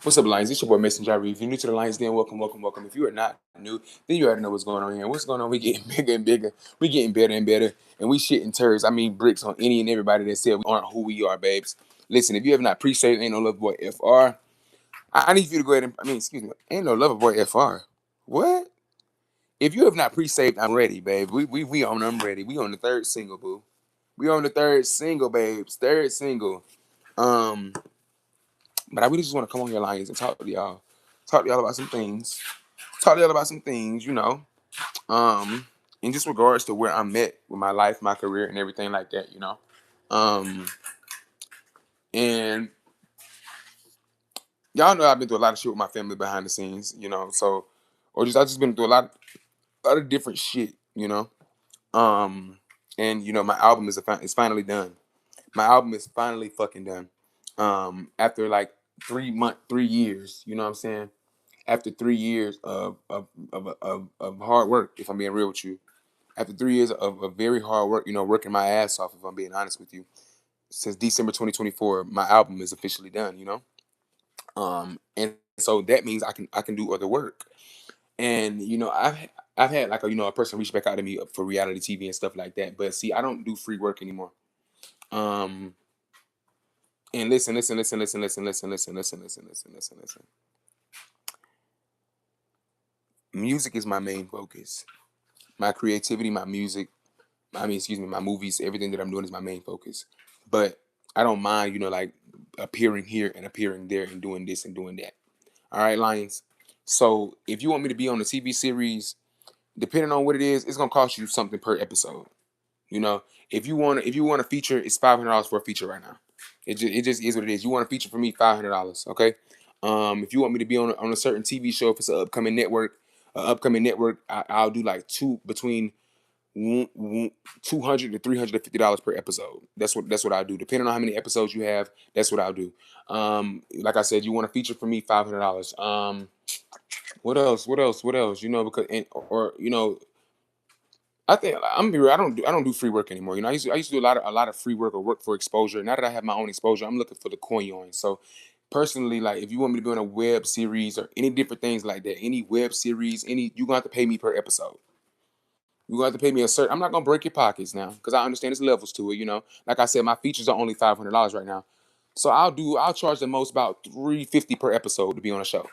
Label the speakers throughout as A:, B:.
A: What's up, Lions? It's your boy Mason Jyree. If you're new to the Lions, then welcome, welcome, welcome. If you are not new, then you already know what's going on here. What's going on? We getting bigger and bigger. We getting better and better. And we shitting turds. I mean bricks on any and everybody that said we aren't who we are, babes. Listen, if you have not pre-saved Ain't No Love Boy FR, I need you to go ahead and, excuse me, Ain't No Love Boy FR. What? If you have not pre-saved, I'm ready, babe. We on, I'm ready. We on the third single, boo. We on the third single, babes. Third single. Um, but I really just want to come on here, Lions, and talk to y'all. Talk to y'all about some things. Talk to y'all about some things, um, in just regards to where I'm at with my life, my career, and everything like that. Um, and y'all know I've been through a lot of shit with my family behind the scenes. So, or just I just been through a lot of different shit. Um, and my album is finally done. My album is finally fucking done. After like 3 years, you know what I'm saying? After 3 years of hard work, if I'm being real with you. After 3 years of very hard work, working my ass off, if I'm being honest with you, since December 2024, my album is officially done. And so that means I can do other work. And I've had like a person reach back out to me for reality TV and stuff like that. But see, I don't do free work anymore. Um, and listen. Music is my main focus. My creativity, my music, my movies, everything that I'm doing is my main focus. But I don't mind, like appearing here and appearing there and doing this and doing that. All right, Lions. So if you want me to be on the TV series, depending on what it is, it's gonna cost you something per episode. If you want a feature, it's $500 for a feature right now. It just is what it is. You want a feature for me, $500. Okay. If you want me to be on a certain TV show, if it's an upcoming network, I'll do like between 200 to $350 per episode. That's what I do. Depending on how many episodes you have, that's what I'll do. Like I said, you want a feature for me, $500. What else? What else? What else? Because or I think I'm gonna be real. I don't do free work anymore. I used to do a lot of free work or work for exposure. Now that I have my own exposure, I'm looking for the coin. So personally, like if you want me to be on a web series or any different things like that, any web series, you gonna have to pay me per episode. You gonna have to pay me a certain. I'm not gonna break your pockets now because I understand there's levels to it. Like I said, my features are only $500 right now, so I'll charge the most about 350 per episode to be on a show.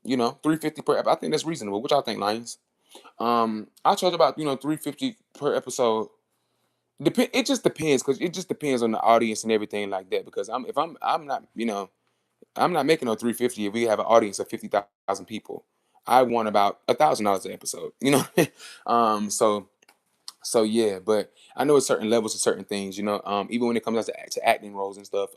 A: 350 per. I think that's reasonable. What y'all think, Lions? I charge about 350 per episode. It just depends because it just depends on the audience and everything like that. Because I'm not making no 350 if we have an audience of 50,000 people. I want about $1,000 an episode. So yeah, but I know it's certain levels of certain things. Even when it comes out to acting roles and stuff,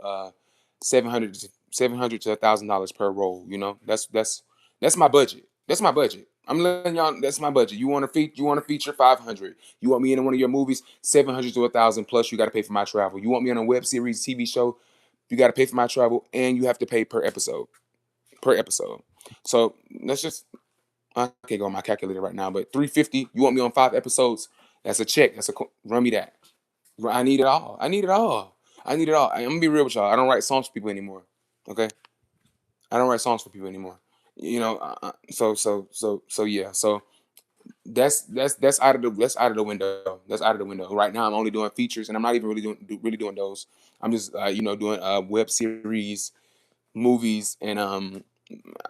A: 700 to $1,000 per role. That's my budget. That's my budget. I'm letting y'all. That's my budget. You want to feature 500. You want me in one of your movies, 700 to 1,000 plus. You got to pay for my travel. You want me on a web series, TV show, you got to pay for my travel, and you have to pay per episode. Per episode. So let's just. I can't go on my calculator right now, but 350. You want me on 5 episodes? That's a check. Run me that. I need it all. I need it all. I need it all. I'm gonna be real with y'all. I don't write songs for people anymore. Okay, I don't write songs for people anymore. So yeah. So that's out of the window. That's out of the window. Right now, I'm only doing features, and I'm not even really doing those. I'm just doing web series, movies, and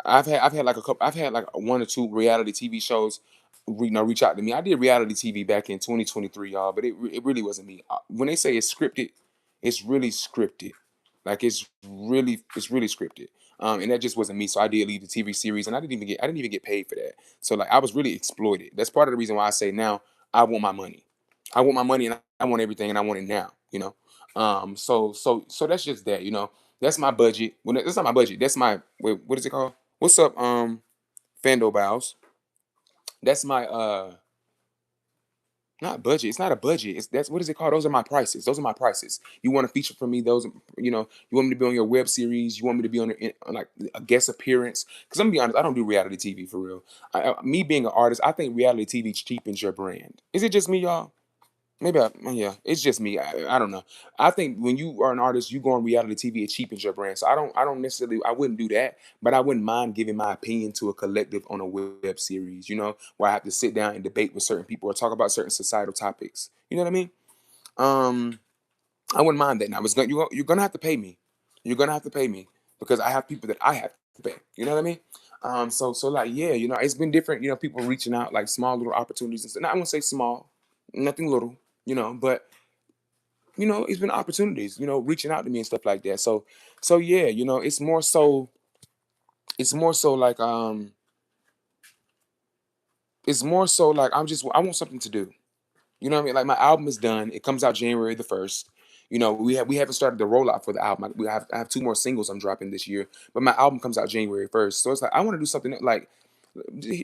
A: I've had like a couple. I've had like one or two reality TV shows, reach out to me. I did reality TV back in 2023, y'all, but it really wasn't me. When they say it's scripted, it's really scripted. Like it's really scripted. And that just wasn't me. So I did leave the TV series, and I didn't even get paid for that. So like I was really exploited. That's part of the reason why I say now I want my money. I want my money, and I want everything, and I want it now. So that's just that. That's my budget. Well, that's not my budget. That's my what is it called? What's up, Fando Bows? That's my not budget. It's not a budget. That's what is it called? Those are my prices. Those are my prices. You want to feature for me? You want me to be on your web series? You want me to be on like a guest appearance? Because I'm gonna be honest, I don't do reality TV for real. Me being an artist, I think reality TV cheapens your brand. Is it just me, y'all? Maybe yeah, it's just me. I don't know. I think when you are an artist, you go on reality TV, it cheapens your brand. So I don't necessarily I wouldn't do that, but I wouldn't mind giving my opinion to a collective on a web series, where I have to sit down and debate with certain people or talk about certain societal topics. You know what I mean? Um, I wouldn't mind that. Now it's going you're gonna have to pay me. You're gonna have to pay me because I have people that I have to pay. You know what I mean? So like yeah, it's been different. People reaching out like small little opportunities and stuff. Now I won't say small, nothing little. But it's been opportunities. Reaching out to me and stuff like that. So yeah, it's more so like it's more so like I want something to do. You know what I mean? Like my album is done. It comes out January the 1st. We haven't started the rollout for the album. I have two more singles I'm dropping this year, but my album comes out January 1st. So it's like I want to do something like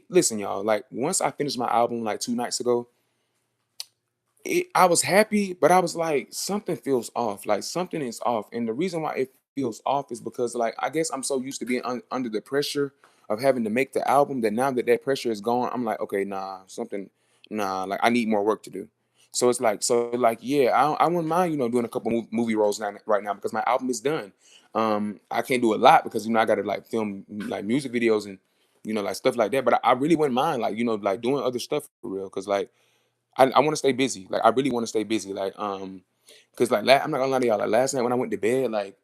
A: listen, y'all. Like once I finished my album like 2 nights ago, I was happy, but I was like, something feels off. Like something is off, and the reason why it feels off is because, like, I guess I'm so used to being under the pressure of having to make the album that now that that pressure is gone, I'm like, okay, nah, something, nah, like I need more work to do. So like, yeah, I wouldn't mind, doing a couple movie roles now, right now, because my album is done. I can't do a lot because I got to like film like music videos and like stuff like that. But I really wouldn't mind like like doing other stuff for real, because like I want to stay busy. Like I really want to stay busy. Like because like I'm not gonna lie to y'all. Like last night when I went to bed, like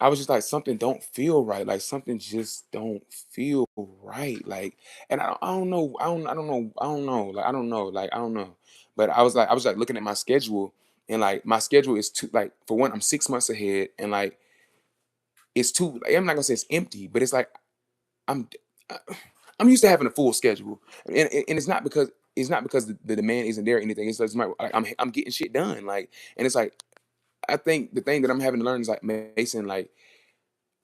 A: I was just like something don't feel right. Like something just don't feel right. Like and I don't know. I don't know. I don't know. Like I don't know. Like I don't know. But I was like looking at my schedule, and like my schedule is too, like, for one, I'm 6 months ahead, and like it's too, like, I'm not gonna say it's empty, but it's like I'm uh, I'm used to having a full schedule, and it's not because the demand isn't there or anything. It's just like I'm getting shit done, like, and it's like I think the thing that I'm having to learn is like, Mason, like,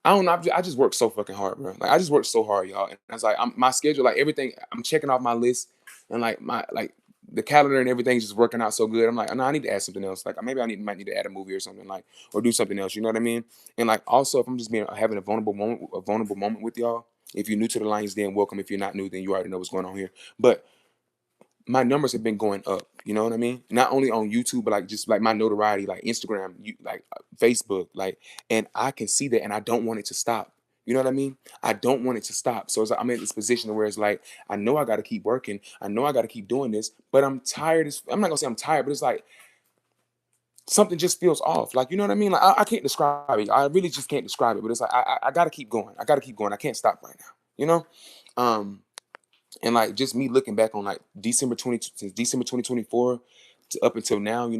A: I don't know. I just work so fucking hard, bro. Like I just work so hard, y'all. And it's like my schedule, like everything, I'm checking off my list, and like the calendar and everything's just working out so good. I'm like, no, I need to add something else. Like maybe might need to add a movie or something, like, or do something else. You know what I mean? And like also, if I'm just having a vulnerable moment with y'all. If you're new to the Lions Den, welcome. If you're not new, then you already know what's going on here. But my numbers have been going up. You know what I mean? Not only on YouTube, but like just like my notoriety, like Instagram, Facebook, like, and I can see that, and I don't want it to stop. You know what I mean? I don't want it to stop. So it's like I'm in this position where it's like I know I got to keep working. I know I got to keep doing this, but I'm tired. I'm not gonna say I'm tired, but it's like something just feels off. Like, you know what I mean? Like I can't describe it. I really just can't describe it. But it's like I got to keep going. I got to keep going. I can't stop right now. You know? Um, and like just me looking back on like since December 2024 to up until now,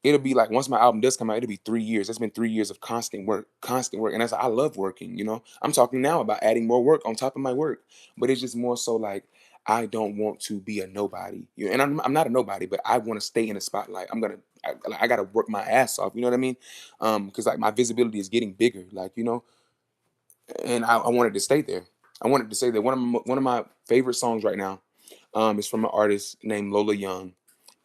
A: it'll be like once my album does come out, it'll be 3 years. That's been 3 years of constant work. And that's I love working. I'm talking now about adding more work on top of my work. But it's just more so like I don't want to be a nobody. And I'm not a nobody, but I want to stay in the spotlight. I gotta work my ass off, you know what I mean? Because like my visibility is getting bigger, like, and I wanted to stay there. I wanted to say that one of my favorite songs right now, is from an artist named Lola Young,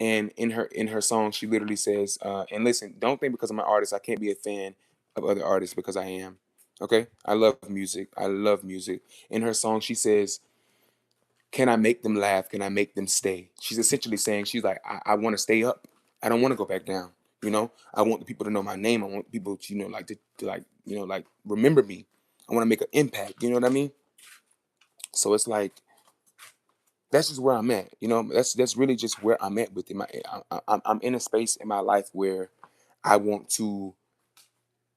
A: and in her song she literally says, and listen, don't think because I'm an artist I can't be a fan of other artists, because I am. Okay, I love music. I love music. In her song she says, "Can I make them laugh? Can I make them stay?" She's essentially saying she's like, I want to stay up. I don't want to go back down. I want the people to know my name. I want people to like to like like remember me. I want to make an impact. You know what I mean? So it's like that's just where I'm at. That's really just where I'm at with it. I'm in a space in my life where I want to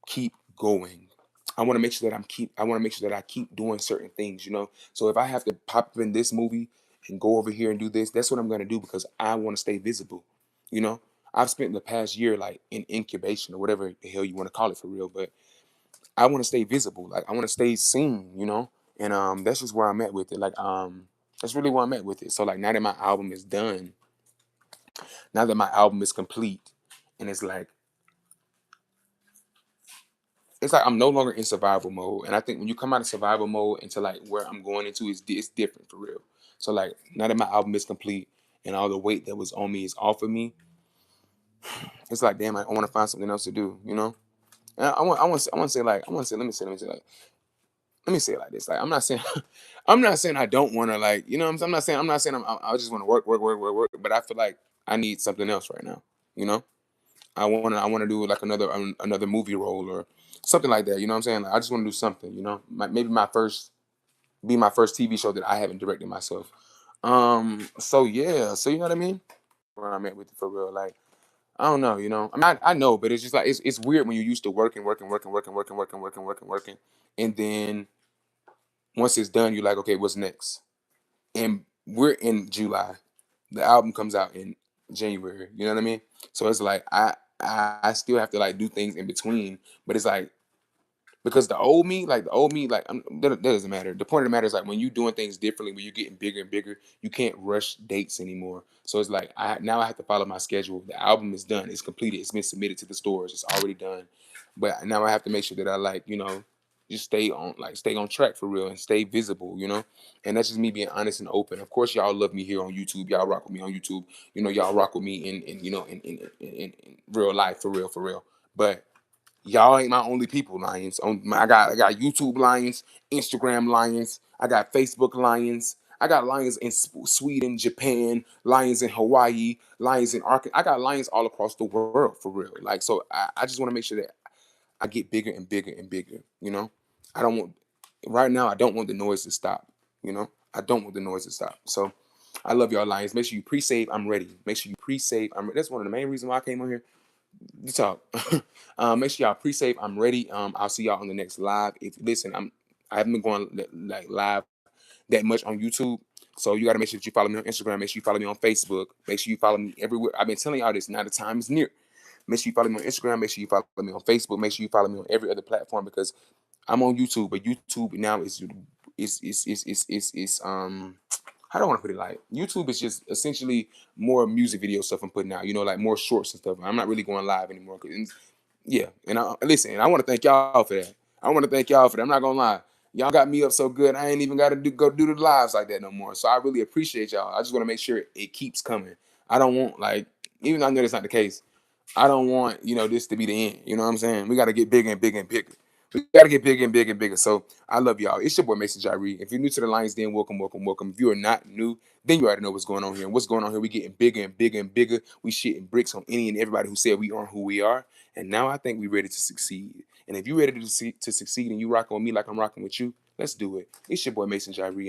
A: keep going. I want to make sure that I keep doing certain things. So if I have to pop up in this movie and go over here and do this, that's what I'm gonna do, because I want to stay visible. You know, I've spent the past year like in incubation or whatever the hell you want to call it for real, but I want to stay visible. Like I want to stay seen. And that's just where I'm at with it. Like that's really where I'm at with it. So like now that my album is complete, and it's like I'm no longer in survival mode. And I think when you come out of survival mode into like where I'm going into, it's different for real. So like now that my album is complete and all the weight that was on me is off of me, it's like damn, I want to find something else to do. And I want to say, like, let me say, let me say it like this. Like I'm not saying I'm not saying I don't want to, like, you know what I'm saying? I'm not saying I just want to work, work, work, work, work, but I feel like I need something else right now. You know? I wanna do like another movie role or something like that. You know what I'm saying? Like, I just want to do something. You know, maybe my first TV show that I haven't directed myself. So yeah, so you know what I mean? Where I'm at with it for real, like I don't know. You know, I know, but it's just like it's weird when you're used to working, working, working, working, working, working, working, working, working, and then once it's done, you're like, okay, what's next? And we're in July. The album comes out in January. You know what I mean? So it's like I still have to like do things in between, but it's like because the old me, like that doesn't matter. The point of the matter is like when you doing things differently, when you're getting bigger and bigger, you can't rush dates anymore. So it's like I have to follow my schedule. The album is done, it's completed, it's been submitted to the stores, it's already done. But now I have to make sure that I like just stay on track for real and stay visible. And that's just me being honest and open. Of course, y'all love me here on YouTube. Y'all rock with me on YouTube. Y'all rock with me in real life for real, for real. But y'all ain't my only people, lions. I got YouTube lions, Instagram lions. I got Facebook lions. I got lions in Sweden, Japan, lions in Hawaii, lions in Arkansas. I got lions all across the world for real. Like so, I just want to make sure that I get bigger and bigger and bigger. I don't want right now. I don't want the noise to stop. I don't want the noise to stop. So I love y'all lions. Make sure you pre-save. I'm ready. Make sure you pre-save. That's one of the main reasons why I came on here to talk. Make sure y'all pre-save. I'm ready. I'll see y'all on the next live. If listen, I haven't been going like live that much on YouTube. So you got to make sure that you follow me on Instagram. Make sure you follow me on Facebook. Make sure you follow me everywhere. I've been telling y'all this. Now the time is near. Make sure you follow me on Instagram. Make sure you follow me on Facebook. Make sure you follow me on every other platform because I'm on YouTube. But YouTube now is I don't want to put it like YouTube is just essentially more music video stuff I'm putting out. Like more shorts and stuff. I'm not really going live anymore. Yeah, and listen, I want to thank y'all for that. I want to thank y'all for that. I'm not gonna lie, y'all got me up so good. I ain't even got to go do the lives like that no more. So I really appreciate y'all. I just want to make sure it keeps coming. I don't want like, even though I know that's not the case, I don't want this to be the end. You know what I'm saying? We got to get bigger and bigger and bigger. We got to get bigger and bigger and bigger. So I love y'all. It's your boy Mason Jyree. If you're new to the Lions Den, welcome, welcome, welcome. If you are not new, then you already know what's going on here. And what's going on here? We getting bigger and bigger and bigger. We shitting bricks on any and everybody who said we aren't who we are. And now I think we're ready to succeed. And if you're ready to succeed and you rocking with me like I'm rocking with you, let's do it. It's your boy Mason Jyree.